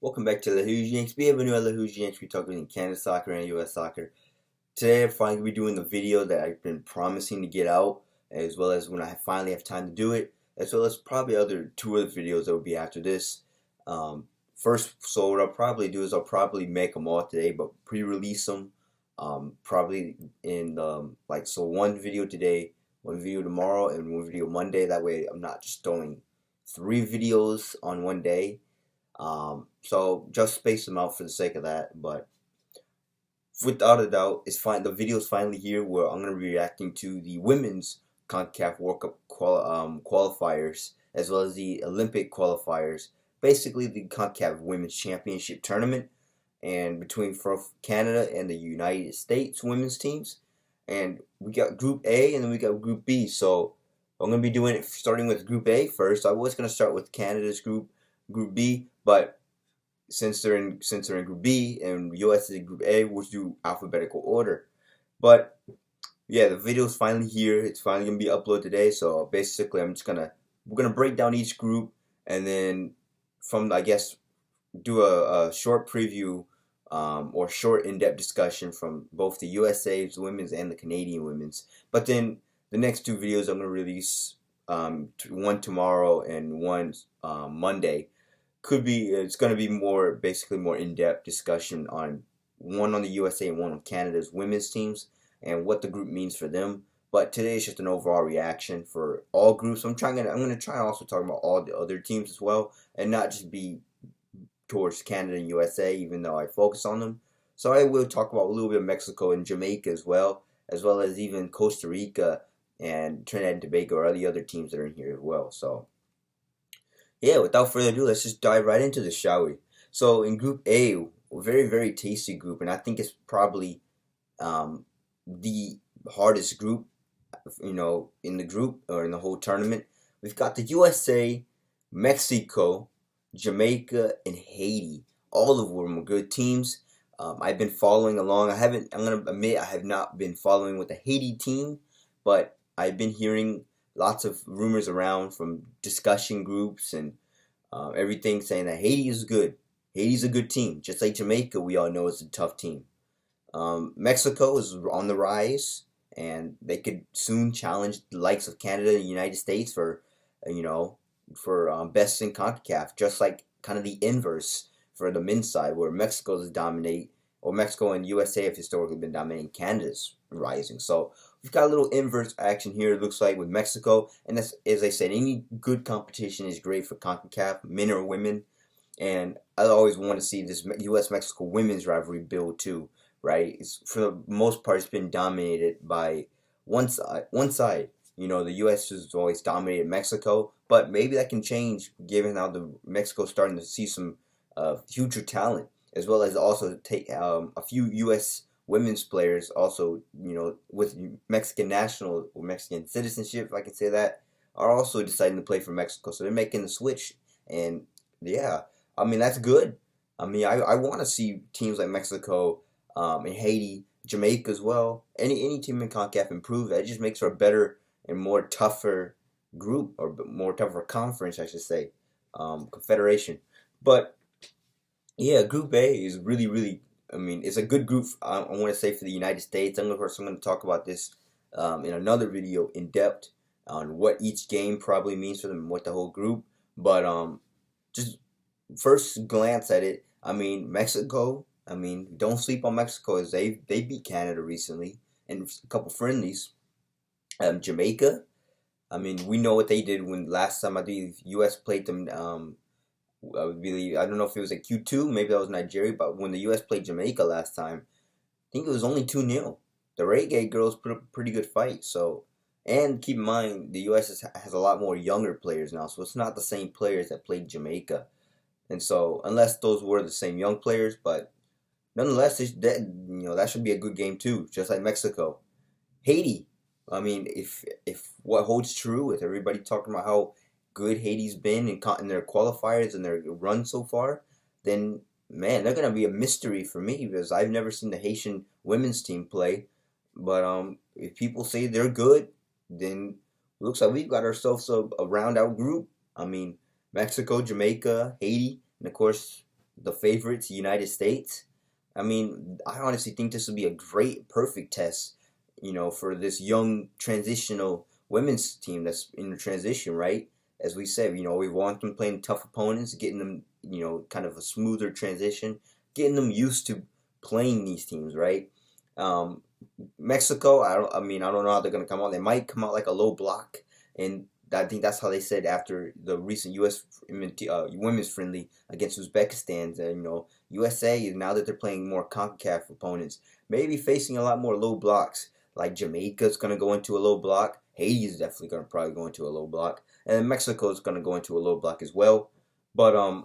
Welcome back to the Who's Yanks. We have a new Who's Yanks. We talk about Canada soccer and U.S. soccer. Today, I'm finally going to be doing the video that I've been promising to get out, as well as when I finally have time to do it, as well as probably two other videos that will be after this. So what I'll probably do is I'll probably make them all today, but pre-release them. Probably in one video today, one video tomorrow, and one video Monday. That way, I'm not just throwing 3 videos on one day. So just space them out for the sake of that, but without a doubt, it's fine. The video is finally here where I'm going to be reacting to the women's CONCACAF World Cup qualifiers, as well as the Olympic qualifiers, basically the CONCACAF Women's Championship Tournament, and between Canada and the United States women's teams. And we got Group A and then we got Group B, so I'm going to be doing it starting with Group A first. I was going to start with Canada's Group B, but since they're in Group B and US is in Group A, we'll do alphabetical order. But yeah, the video's finally here. It's finally gonna be uploaded today. So basically, we're gonna break down each group and then do a short preview or short in-depth discussion from both the USA's women's and the Canadian women's. But then the next 2 videos I'm gonna release, one tomorrow and one Monday. It's going to be more in-depth discussion on one on the USA and one on Canada's women's teams and what the group means for them. But today is just an overall reaction for all groups. I'm going to try and also talk about all the other teams as well, and not just be towards Canada and USA, even though I focus on them. So I will talk about a little bit of Mexico and Jamaica as well as even Costa Rica and Trinidad and Tobago, or the other teams that are in here as well. So yeah, without further ado, let's just dive right into this, shall we? So in Group A, a very, very tasty group, and I think it's probably the hardest group, in the group or in the whole tournament. We've got the USA, Mexico, Jamaica, and Haiti. All of them are good teams. I've been following along. I'm gonna admit I have not been following with the Haiti team, but I've been hearing lots of rumors around from discussion groups and everything saying that Haiti is good. Haiti's a good team. Just like Jamaica, we all know it's a tough team. Mexico is on the rise, and they could soon challenge the likes of Canada and the United States for best in CONCACAF, just like kind of the inverse for the men's side, where Mexico and USA have historically been dominating. Canada's rising. So we've got a little inverse action here, it looks like, with Mexico. And that's, as I said, any good competition is great for CONCACAF, men or women. And I always want to see this U.S.-Mexico women's rivalry build too, right? For the most part, it's been dominated by one side. The U.S. has always dominated Mexico, but maybe that can change given how the Mexico's starting to see some future talent, as well as also take a few U.S. women's players also, with Mexican citizenship, if I can say that, are also deciding to play for Mexico. So they're making the switch, and yeah, I mean, that's good. I mean, I want to see teams like Mexico and Haiti, Jamaica as well, any team in CONCACAF improve. That just makes for a better and more tougher group, or more tougher conference, I should say, confederation. But yeah, Group A is really, really, it's a good group. I want to say for the United States. I'm going to talk about this in another video in depth on what each game probably means for them and what the whole group. But just first glance at it, Mexico. Don't sleep on Mexico, as they beat Canada recently in a couple friendlies. Jamaica. We know what they did when last time the U.S. played them. I don't know if it was at Q2, maybe that was Nigeria, but when the U.S. played Jamaica last time, I think it was only 2-0. The Reggae girls put up a pretty good fight. So, and keep in mind, the U.S. has a lot more younger players now, so it's not the same players that played Jamaica. And so, unless those were the same young players, but nonetheless, that should be a good game too, just like Mexico. Haiti. If what holds true with everybody talking about how good Haiti's been in their qualifiers and their run so far, then man, they're gonna be a mystery for me, because I've never seen the Haitian women's team play. But if people say they're good, then it looks like we've got ourselves a round out group. Mexico, Jamaica, Haiti, and of course the favorites, United States. I mean, I honestly think this would be a great, perfect test, for this young transitional women's team that's in the transition, right? As we said, we want them playing tough opponents, getting them, kind of a smoother transition, getting them used to playing these teams, right? Um, Mexico, I don't know how they're gonna come out. They might come out like a low block, and I think that's how they said after the recent U.S. Women's friendly against Uzbekistan. USA, now that they're playing more CONCACAF opponents, maybe facing a lot more low blocks. Like Jamaica's gonna go into a low block. Haiti's definitely gonna probably go into a low block, and then Mexico's gonna go into a low block as well. But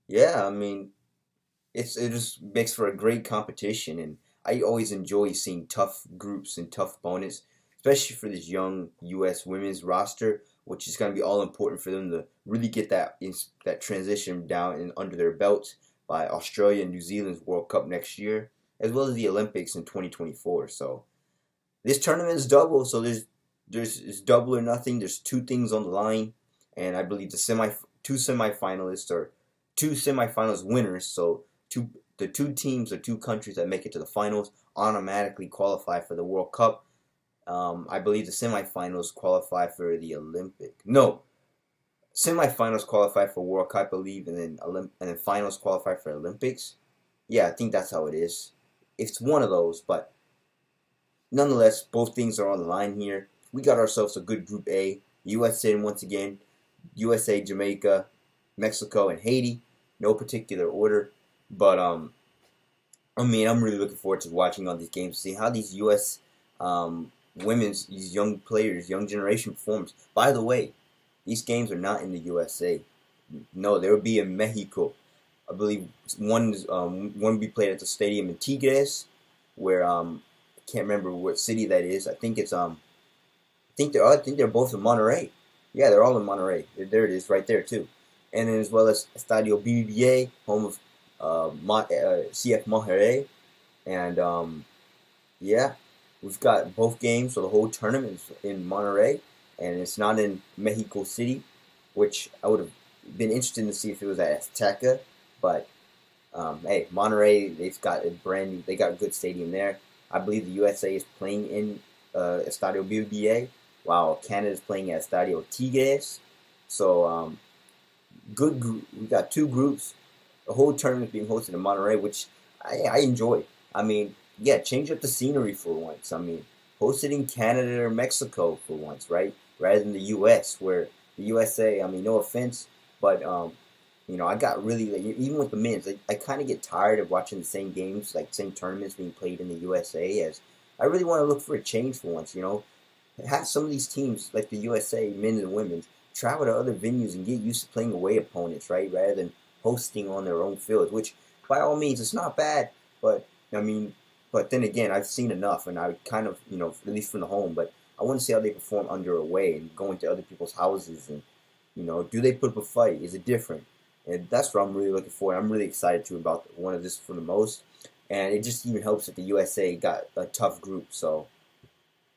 yeah, I mean, it just makes for a great competition, and I always enjoy seeing tough groups and tough opponents, especially for this young U.S. women's roster, which is going to be all important for them to really get that transition down and under their belts by Australia and New Zealand's World Cup next year, as well as the Olympics in 2024. So this tournament is double, so there's it's double or nothing. There's two things on the line, and I believe two semifinalists or two semifinals winners. So the two teams or two countries that make it to the finals automatically qualify for the World Cup. I believe the semifinals qualify for the Olympic. No, semifinals qualify for World Cup, I believe, and then finals qualify for Olympics. Yeah, I think that's how it is. It's one of those, but nonetheless, both things are on the line here. We got ourselves a good Group A. USA once again, USA, Jamaica, Mexico, and Haiti. No particular order. But I mean, I'm really looking forward to watching all these games, seeing how these U.S. These young players, young generation performs. By the way, these games are not in the USA. No, they will be in Mexico. I believe one will be played at the stadium in Tigres, where I can't remember what city that is. I think they're both in Monterrey. Yeah, they're all in Monterrey. There it is, right there too. And then as well as Estadio BBVA, home of CF Monterrey, and yeah, we've got both games, so the whole tournament is in Monterrey, and it's not in Mexico City, which I would have been interested to see if it was at Azteca, but hey, Monterrey, they got a good stadium there. I believe the USA is playing in Estadio BBVA, while Canada's playing at Estadio Tigres. So good group. We got two groups. The whole tournament being hosted in Monterrey, which I enjoy. I mean, yeah, change up the scenery for once. I mean, host it in Canada or Mexico for once, right? Rather than the U.S., where the USA, I mean, no offense, but I got really, like, even with the men's, I kind of get tired of watching the same games, like same tournaments being played in the USA, as I really want to look for a change for once, Have some of these teams, like the USA, men and women, travel to other venues and get used to playing away opponents, right? Rather than hosting on their own field, which by all means it's not bad, but I mean, but then again, I've seen enough, and I kind of, at least from the home, but I want to see how they perform under away and going to other people's houses, and do they put up a fight? Is it different? And that's what I'm really looking for. I'm really excited about one of this for the most, and it just even helps that the USA got a tough group. So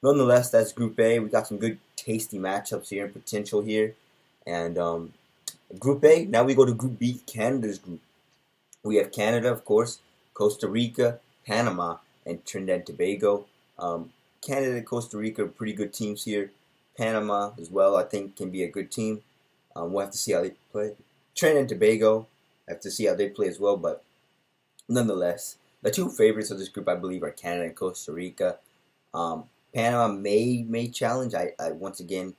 nonetheless, that's Group A. We got some good, tasty matchups here and potential here, and Group A. Now we go to Group B, Canada's group. We have Canada, of course, Costa Rica, Panama, and Trinidad and Tobago. Canada and Costa Rica are pretty good teams here. Panama as well, I think, can be a good team. We'll have to see how they play. Trinidad and Tobago, have to see how they play as well. But nonetheless, the two favorites of this group, I believe, are Canada and Costa Rica. Panama may challenge. I once again,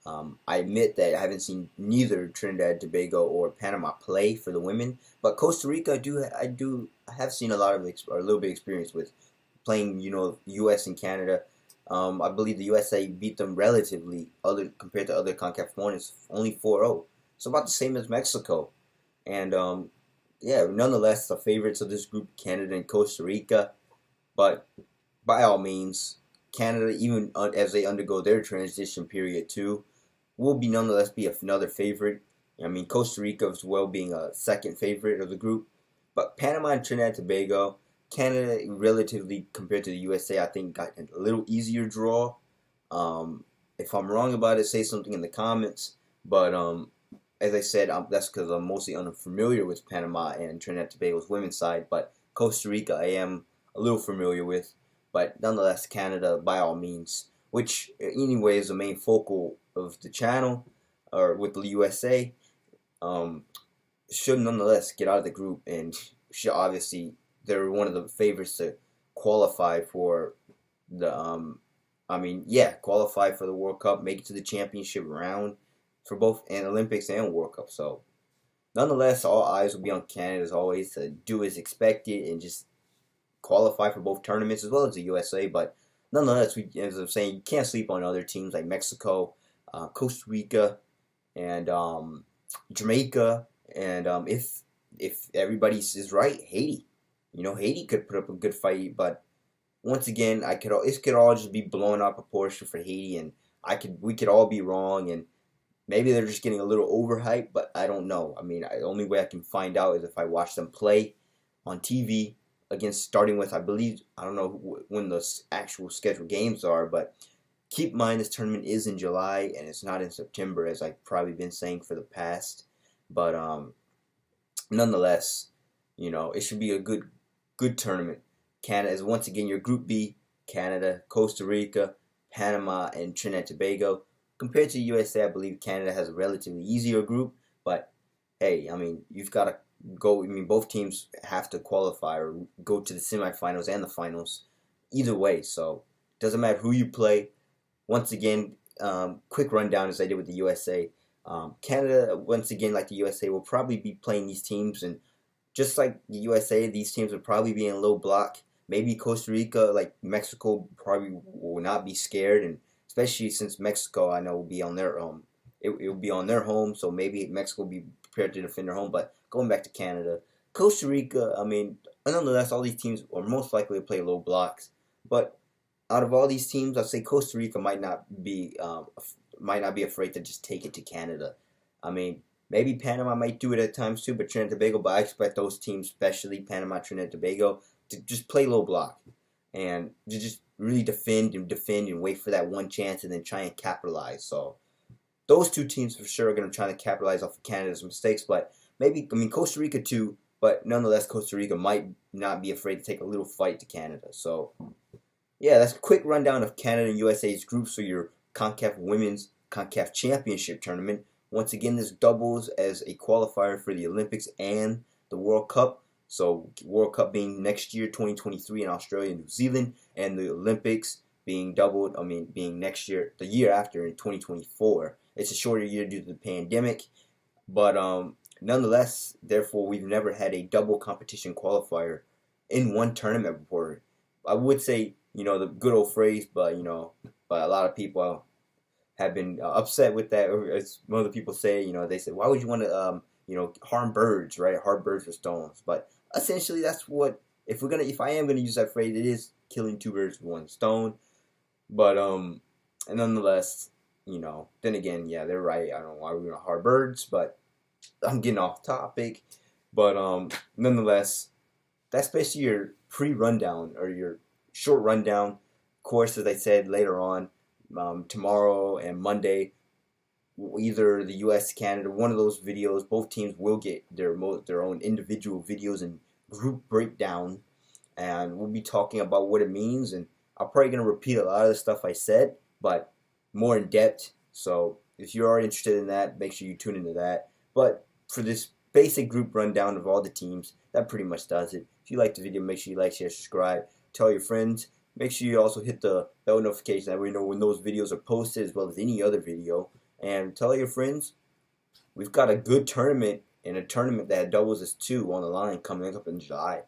I admit that I haven't seen neither Trinidad and Tobago or Panama play for the women, but Costa Rica I have seen a little bit of experience with playing, U.S. and Canada. I believe the USA beat them relatively compared to other CONCACAF opponents, only 4-0. So about the same as Mexico. And yeah, nonetheless, the favorites of this group, Canada and Costa Rica. But by all means, Canada, even as they undergo their transition period too, will nonetheless be another favorite. I mean, Costa Rica as well being a second favorite of the group. But Panama and Trinidad and Tobago, Canada, relatively compared to the USA, I think got a little easier draw. If I'm wrong about it, say something in the comments. But as I said, that's because I'm mostly unfamiliar with Panama and Trinidad and Tobago's women's side, but Costa Rica I am a little familiar with. But nonetheless, Canada by all means, which anyway is the main focal of the channel, or with the USA, um, should nonetheless get out of the group and should obviously they're one of the favorites to qualify for the qualify for the World Cup, make it to the championship round for both and Olympics and World Cup. So nonetheless, all eyes will be on Canada as always to do as expected and just qualify for both tournaments as well as the USA. But nonetheless, as I'm saying, you can't sleep on other teams like Mexico, Costa Rica, and Jamaica, and if everybody is right, Haiti. Haiti could put up a good fight, but once again, it could all just be blown out of proportion for Haiti, and we could all be wrong, and maybe they're just getting a little overhyped, but I don't know. I mean, the only way I can find out is if I watch them play on TV starting with, I believe, I don't know when the actual scheduled games are, but keep in mind this tournament is in July and it's not in September, as I've probably been saying for the past. But nonetheless, it should be a good tournament. Canada is once again your Group B: Canada, Costa Rica, Panama, and Trinidad and Tobago. Compared to the USA, I believe Canada has a relatively easier group, but hey, I mean, you've got to go. I mean, both teams have to qualify or go to the semifinals and the finals either way, so it doesn't matter who you play. Once again, quick rundown as I did with the USA. Canada, once again, like the USA, will probably be playing these teams, and just like the USA, these teams will probably be in low block. Maybe Costa Rica, like Mexico, probably will not be scared, and especially since Mexico, I know, will be on their it will be on their home, so maybe Mexico will be prepared to defend their home. But going back to Canada, Costa Rica, I mean, nonetheless, all these teams are most likely to play low blocks. But out of all these teams, I'd say Costa Rica might not be afraid to just take it to Canada. I mean, maybe Panama might do it at times too, but Trinidad and Tobago. But I expect those teams, especially Panama, Trinidad and Tobago, to just play low block and to just really defend and wait for that one chance and then try and capitalize. So those two teams for sure are going to try to capitalize off of Canada's mistakes. But Costa Rica too. But nonetheless, Costa Rica might not be afraid to take a little fight to Canada. So yeah, that's a quick rundown of Canada and USA's groups for your CONCACAF Championship Tournament. Once again, this doubles as a qualifier for the Olympics and the World Cup. So World Cup being next year, 2023 in Australia and New Zealand, and the Olympics being being next year, the year after in 2024. It's a shorter year due to the pandemic, but nonetheless, therefore, we've never had a double competition qualifier in one tournament before. I would say, the good old phrase, but a lot of people have been upset with that. Or as one of the people say, they say, why would you want to, harm birds, right? Harm birds with stones. But essentially, that's what, if I am gonna use that phrase, it is killing two birds with one stone. But and nonetheless, then again, yeah, they're right. I don't know why we're gonna harm birds, but I'm getting off topic. But nonetheless, that's basically your pre-rundown or your short rundown. Of course, as I said later on, tomorrow and Monday, either the U.S., Canada, one of those videos, both teams will get their own individual videos and group breakdown, and we'll be talking about what it means. And I'm probably going to repeat a lot of the stuff I said, but more in depth. So if you are interested in that, make sure you tune into that. But for this basic group rundown of all the teams, that pretty much does it. If you like the video, make sure you like, share, subscribe, tell your friends. Make sure you also hit the bell notification that way you know when those videos are posted, as well as any other video. And tell your friends, we've got a good tournament and a tournament that doubles as two on the line coming up in July.